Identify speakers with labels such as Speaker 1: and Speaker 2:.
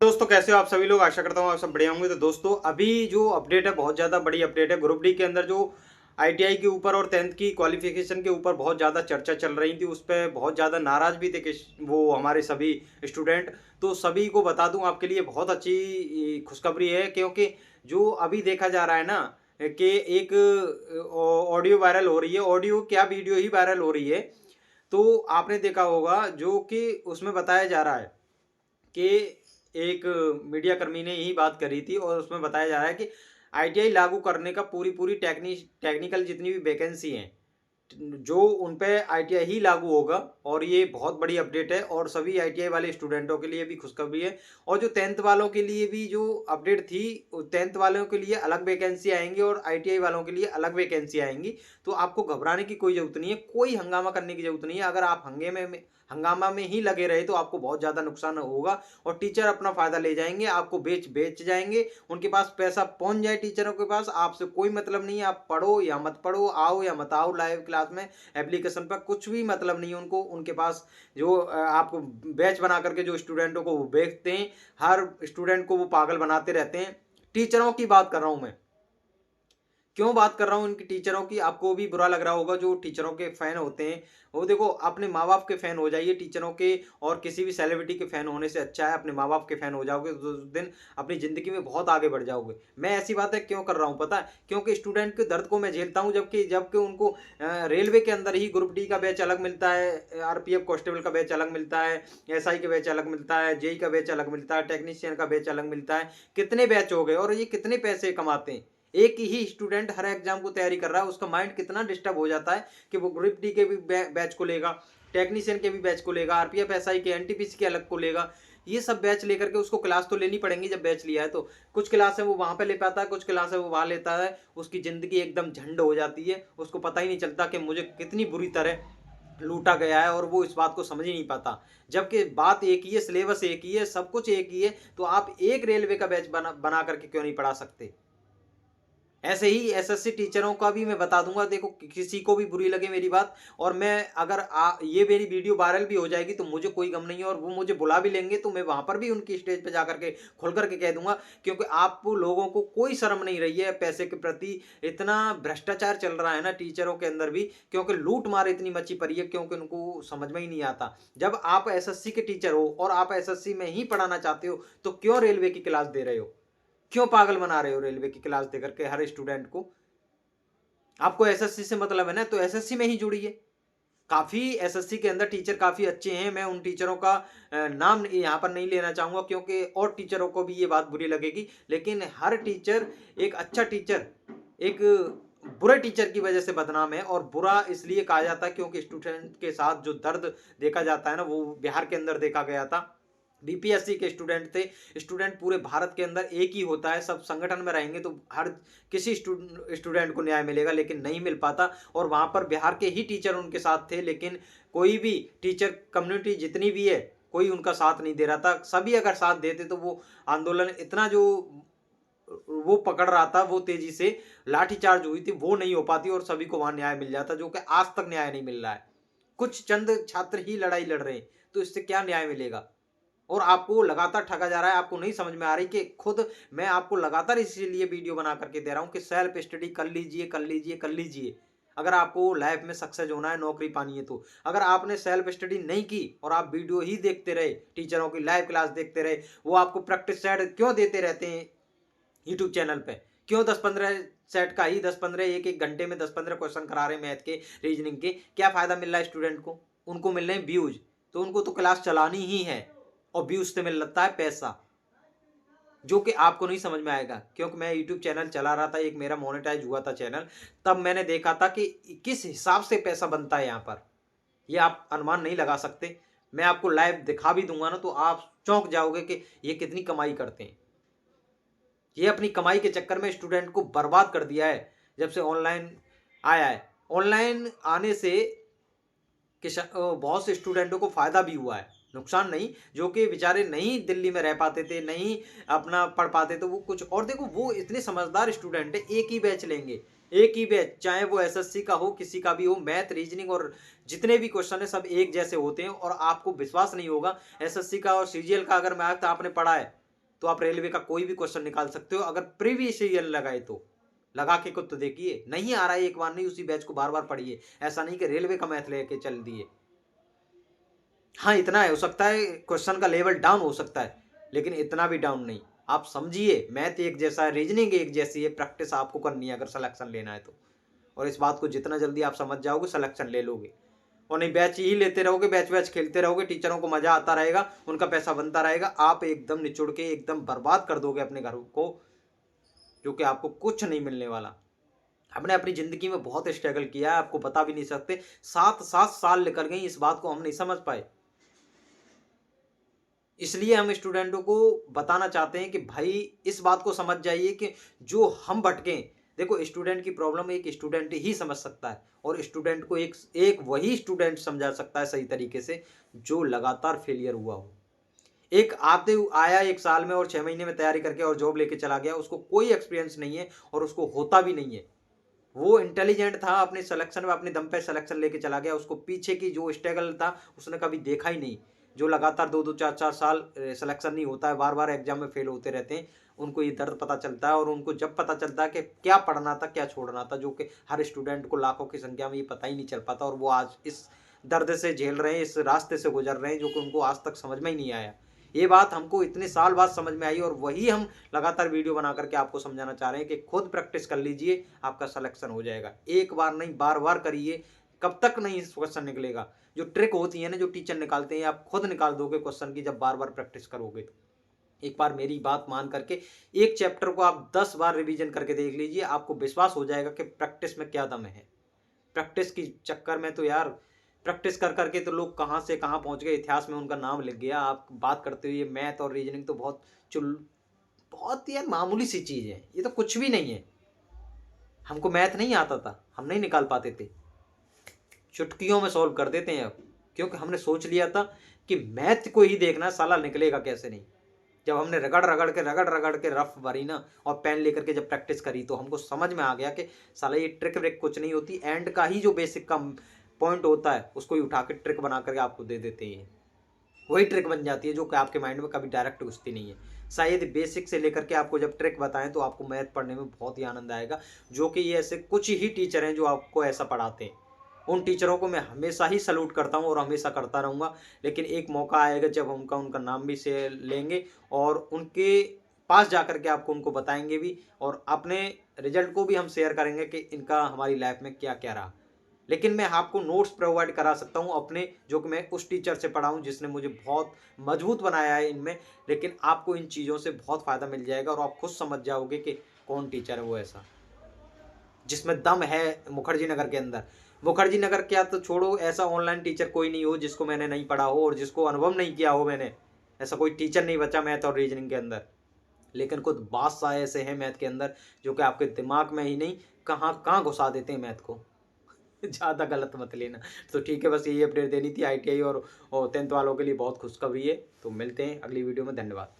Speaker 1: दोस्तों, कैसे हो आप सभी लोग। आशा करता हूँ आप सब बढ़िया होंगे। तो दोस्तों, अभी जो अपडेट है बहुत ज़्यादा बड़ी अपडेट है। ग्रुप डी के अंदर जो आईटीआई के ऊपर और 10th की क्वालिफिकेशन के ऊपर बहुत ज़्यादा चर्चा चल रही थी, उस पे बहुत ज़्यादा नाराज़ भी थे कि वो हमारे सभी स्टूडेंट। तो सभी को बता दूं, आपके लिए बहुत अच्छी खुशखबरी है, क्योंकि जो अभी देखा जा रहा है ना कि एक ऑडियो वायरल हो रही है, ऑडियो क्या वीडियो ही वायरल हो रही है। तो आपने देखा होगा जो कि उसमें बताया जा रहा है कि एक मीडिया कर्मी ने यही बात करी थी, और उसमें बताया जा रहा है कि आईटीआई लागू करने का पूरी पूरी टेक्निकल जितनी भी वैकेंसी हैं, जो उन पे आईटीआई ही लागू होगा। और ये बहुत बड़ी अपडेट है, और सभी आईटीआई वाले स्टूडेंटों के लिए भी खुशखबरी है। और जो 10th वालों के लिए भी जो अपडेट थी, 10th वालों के लिए अलग वैकेंसी आएंगी और आईटीआई वालों के लिए अलग वैकेंसी आएंगी। तो आपको घबराने की कोई जरूरत नहीं है, कोई हंगामा करने की जरूरत नहीं है। अगर आप हंगामा में ही लगे रहे तो आपको बहुत ज़्यादा नुकसान होगा, और टीचर अपना फ़ायदा ले जाएंगे, आपको बेच बेच जाएंगे। उनके पास पैसा पहुंच जाए, टीचरों के पास आपसे कोई मतलब नहीं है। आप पढ़ो या मत पढ़ो, आओ या मत आओ लाइव क्लास में, एप्लीकेशन पर कुछ भी मतलब नहीं है उनको। उनके पास जो आपको बैच बना करके जो स्टूडेंटों को वो बेचते हैं, हर स्टूडेंट को वो पागल बनाते रहते हैं। टीचरों की बात कर रहा हूँ मैं, क्यों बात कर रहा हूँ इनकी टीचरों की। आपको भी बुरा लग रहा होगा जो टीचरों के फैन होते हैं। वो देखो, अपने माँ बाप के फैन हो जाइए टीचरों के, और किसी भी सेलिब्रिटी के फैन होने से अच्छा है अपने माँ बाप के फैन हो जाओगे तो उस दिन अपनी ज़िंदगी में बहुत आगे बढ़ जाओगे। मैं ऐसी बातें क्यों कर रहा हूँ पता है, क्योंकि स्टूडेंट के दर्द को मैं झेलता हूँ। जबकि जबकि उनको रेलवे के अंदर ही ग्रुप डी का बैच अलग मिलता है, आरपीएफ कांस्टेबल का बैच अलग मिलता है, एसआई का बैच अलग मिलता है, जेई का बैच अलग मिलता है, टेक्नीशियन का बैच अलग मिलता है। कितने बैच हो गए, और ये कितने पैसे कमाते हैं। एक ही स्टूडेंट हर एग्जाम को तैयारी कर रहा है, उसका माइंड कितना डिस्टर्ब हो जाता है कि वो ग्रुप डी के भी बैच को लेगा, टेक्नीशियन के भी बैच को लेगा, आरपीएफ एसआई के एनटीपीसी के अलग को लेगा। ये सब बैच लेकर के उसको क्लास तो लेनी पड़ेगी। जब बैच लिया है तो कुछ क्लास है वो वहां पे ले पाता है, कुछ क्लास है वो वहां लेता है। उसकी जिंदगी एकदम झंड हो जाती है, उसको पता ही नहीं चलता कि मुझे कितनी बुरी तरह लूटा गया है, और वो इस बात को समझ ही नहीं पाता। जबकि बात एक ही है, सिलेबस एक ही है, सब कुछ एक ही है। तो आप एक रेलवे का बैच बना करके क्यों नहीं पढ़ा सकते। ऐसे ही एसएससी टीचरों का भी मैं बता दूंगा। देखो, किसी को भी बुरी लगे मेरी बात, और मैं अगर ये मेरी वीडियो वायरल भी हो जाएगी तो मुझे कोई गम नहीं है, और वो मुझे बुला भी लेंगे तो मैं वहां पर भी उनकी स्टेज पे जाकर के खुल करके कह दूंगा। क्योंकि आप लोगों को कोई शर्म नहीं रही है पैसे के प्रति। इतना भ्रष्टाचार चल रहा है ना टीचरों के अंदर भी, क्योंकि लूट मार इतनी मची पड़ी है, क्योंकि उनको समझ में ही नहीं आता। जब आप एसएससी के टीचर हो और आप एसएससी में ही पढ़ाना चाहते हो, तो क्यों रेलवे की क्लास दे रहे हो, क्यों पागल बना रहे हो रेलवे की क्लास देकर के हर स्टूडेंट को। आपको एसएससी से मतलब है ना, तो एसएससी में ही जुड़िए। काफी एसएससी के अंदर टीचर काफी अच्छे हैं। मैं उन टीचरों का नाम यहाँ पर नहीं लेना चाहूंगा, क्योंकि और टीचरों को भी ये बात बुरी लगेगी। लेकिन हर टीचर, एक अच्छा टीचर एक बुरे टीचर की वजह से बदनाम है। और बुरा इसलिए कहा जाता है क्योंकि स्टूडेंट के साथ जो दर्द देखा जाता है ना, वो बिहार के अंदर देखा गया था। बीपीएससी के स्टूडेंट थे। स्टूडेंट पूरे भारत के अंदर एक ही होता है, सब संगठन में रहेंगे तो हर किसी स्टूडेंट को न्याय मिलेगा, लेकिन नहीं मिल पाता। और वहां पर बिहार के ही टीचर उनके साथ थे, लेकिन कोई भी टीचर कम्युनिटी जितनी भी है, कोई उनका साथ नहीं दे रहा था। सभी अगर साथ देते तो वो आंदोलन इतना जो वो पकड़ रहा था, वो तेजी से लाठीचार्ज हुई थी, वो नहीं हो पाती, और सभी को वहां न्याय मिल जाता, जो कि आज तक न्याय नहीं मिल रहा है। कुछ चंद छात्र ही लड़ाई लड़ रहे हैं, तो इससे क्या न्याय मिलेगा। और आपको लगातार ठगा जा रहा है। आपको नहीं समझ में आ रही कि खुद मैं आपको लगातार इसीलिए वीडियो बना करके दे रहा हूं कि सेल्फ स्टडी कर लीजिए, कर लीजिए, कर लीजिए। अगर आपको लाइफ में सक्सेस होना है, नौकरी पानी है तो। अगर आपने सेल्फ स्टडी नहीं की और आप वीडियो ही देखते रहे, टीचरों की लाइव क्लास देखते रहे, वो आपको प्रैक्टिस सेट क्यों देते रहते हैं यूट्यूब चैनल पे, क्यों 10-15 सेट का ही 10-15 एक एक घंटे में 10-15 क्वेश्चन करा रहे हैं मैथ के, रीजनिंग के। क्या फायदा मिल रहा है स्टूडेंट को, उनको मिल रहे हैं व्यूज। तो उनको तो क्लास चलानी ही है, और व्यूज से मिल लगता है पैसा, जो कि आपको नहीं समझ में आएगा। क्योंकि मैं यूट्यूब चैनल चला रहा था, एक मेरा मोनेटाइज हुआ था चैनल, तब मैंने देखा था कि किस हिसाब से पैसा बनता है यहाँ पर। ये आप अनुमान नहीं लगा सकते। मैं आपको लाइव दिखा भी दूंगा ना, तो आप चौंक जाओगे कि ये कितनी कमाई करते हैं। ये अपनी कमाई के चक्कर में स्टूडेंट को बर्बाद कर दिया है, जब से ऑनलाइन आया है। ऑनलाइन आने से बहुत से स्टूडेंटों को फायदा भी हुआ है, नुकसान नहीं। जो कि बेचारे नहीं दिल्ली में रह पाते थे, नहीं अपना पढ़ पाते थे, वो कुछ और। देखो, वो इतने समझदार स्टूडेंट है, एक ही बैच लेंगे, एक ही बैच, चाहे वो एसएससी का हो, किसी का भी हो। मैथ, रीजनिंग और जितने भी क्वेश्चन है सब एक जैसे होते हैं। और आपको विश्वास नहीं होगा, एसएससी का और सीजीएल का अगर मैथ आपने पढ़ा है तो आप रेलवे का कोई भी क्वेश्चन निकाल सकते हो, अगर प्रीवियस ईयर लगाए तो। लगा के खुद तो देखिए, नहीं आ रहा है एक बार नहीं, उसी बैच को बार बार पढ़िए। ऐसा नहीं कि रेलवे का मैथ लेके चल दिए। हाँ, इतना है, हो सकता है क्वेश्चन का लेवल डाउन हो सकता है, लेकिन इतना भी डाउन नहीं। आप समझिए, मैथ एक जैसा है, रीजनिंग एक जैसी है, प्रैक्टिस आपको करनी है अगर सिलेक्शन लेना है तो। और इस बात को जितना जल्दी आप समझ जाओगे, सिलेक्शन ले लोगे। और नहीं बैच ही लेते रहोगे, बैच बैच खेलते रहोगे, टीचरों को मजा आता रहेगा, उनका पैसा बनता रहेगा, आप एकदम निचुड़ के एकदम बर्बाद कर दोगे अपने घर को, जो कि आपको कुछ नहीं मिलने वाला। हमने अपनी जिंदगी में बहुत स्ट्रगल किया है, आपको बता भी नहीं सकते। 7 साल निकल गई, इस बात को हम नहीं समझ पाए। इसलिए हम स्टूडेंटों को बताना चाहते हैं कि भाई इस बात को समझ जाइए कि जो हम भटके, देखो स्टूडेंट की प्रॉब्लम एक स्टूडेंट ही समझ सकता है, और स्टूडेंट को एक एक वही स्टूडेंट समझा सकता है सही तरीके से जो लगातार फेलियर हुआ हो। एक आते आया 1 साल में और 6 महीने में तैयारी करके और जॉब लेके चला गया, उसको कोई एक्सपीरियंस नहीं है और उसको होता भी नहीं है। वो इंटेलिजेंट था, अपने सिलेक्शन में अपने दम पे सिलेक्शन लेके चला गया, उसको पीछे की जो स्ट्रगल था उसने कभी देखा ही नहीं। जो लगातार 2-2 4-4 साल सिलेक्शन नहीं होता है, बार-बार एग्जाम में फेल होते रहते हैं, उनको ये दर्द पता चलता है। और उनको जब पता चलता है कि क्या पढ़ना था, क्या छोड़ना था, जो कि हर स्टूडेंट को लाखों की संख्या में ये पता ही नहीं चल पाता, और वो आज इस दर्द से झेल रहे हैं, इस रास्ते से गुजर रहे हैं, जो कि उनको आज तक समझ में ही नहीं आया। ये बात हमको इतने साल बाद समझ में आई, और वही हम लगातार वीडियो बना करके आपको समझाना चाह रहे हैं कि खुद प्रैक्टिस कर लीजिए, आपका सिलेक्शन हो जाएगा। एक बार नहीं, बार बार करिए, कब तक नहीं क्वेश्चन निकलेगा। जो ट्रिक होती है ना, जो टीचर निकालते हैं, आप खुद निकाल दोगे क्वेश्चन की जब बार बार प्रैक्टिस करोगे तो। एक बार मेरी बात मान करके एक चैप्टर को आप 10 बार रिवीजन करके देख लीजिए, आपको विश्वास हो जाएगा कि प्रैक्टिस में क्या दम है। प्रैक्टिस की चक्कर में तो यार, प्रैक्टिस कर करके तो लोग कहाँ से कहाँ पहुंच गए, इतिहास में उनका नाम लिख गया। आप बात करते हो ये मैथ और रीजनिंग तो बहुत यार मामूली सी चीज है, ये तो कुछ भी नहीं है। हमको मैथ नहीं आता था, हम नहीं निकाल पाते थे, चुटकियों में सॉल्व कर देते हैं अब, क्योंकि हमने सोच लिया था कि मैथ को ही देखना, साला निकलेगा कैसे नहीं। जब हमने रगड़ के रफ भरी ना, और पेन लेकर के जब प्रैक्टिस करी, तो हमको समझ में आ गया कि साला ये ट्रिक व्रिक कुछ नहीं होती, एंड का ही जो बेसिक का पॉइंट होता है उसको ही उठा के ट्रिक बना करके आपको दे देते हैं। वही ट्रिक बन जाती है जो कि आपके माइंड में कभी डायरेक्ट घुसती नहीं है। शायद बेसिक से लेकर के आपको जब ट्रिक बताएं तो आपको मैथ पढ़ने में बहुत ही आनंद आएगा, जो कि ये ऐसे कुछ ही टीचर हैं जो आपको ऐसा पढ़ाते हैं। उन टीचरों को मैं हमेशा ही सैल्यूट करता हूँ और हमेशा करता रहूँगा। लेकिन एक मौका आएगा जब हम उनका नाम भी से लेंगे, और उनके पास जा कर के आपको उनको बताएंगे भी, और अपने रिजल्ट को भी हम शेयर करेंगे कि इनका हमारी लाइफ में क्या क्या रहा। लेकिन मैं आपको नोट्स प्रोवाइड करा सकता हूँ अपने, जो कि मैं उस टीचर से पढ़ा हूँ जिसने मुझे बहुत मजबूत बनाया है इनमें। लेकिन आपको इन चीज़ों से बहुत फ़ायदा मिल जाएगा, और आप खुद समझ जाओगे कि कौन टीचर है वो ऐसा जिसमें दम है। मुखर्जी नगर के अंदर, मुखर्जी नगर क्या तो छोड़ो, ऐसा ऑनलाइन टीचर कोई नहीं हो जिसको मैंने नहीं पढ़ा हो और जिसको अनुभव नहीं किया हो मैंने। ऐसा कोई टीचर नहीं बचा मैथ और रीजनिंग के अंदर। लेकिन कुछ बादशाह ऐसे हैं मैथ के अंदर, जो कि आपके दिमाग में ही नहीं, कहाँ कहाँ घुसा देते हैं मैथ को। ज़्यादा गलत मत लेना। तो ठीक है, बस यही अपडेट देनी थी आईटीआई और 10th वालों के लिए बहुत खुशखबरी है। तो मिलते हैं अगली वीडियो में, धन्यवाद।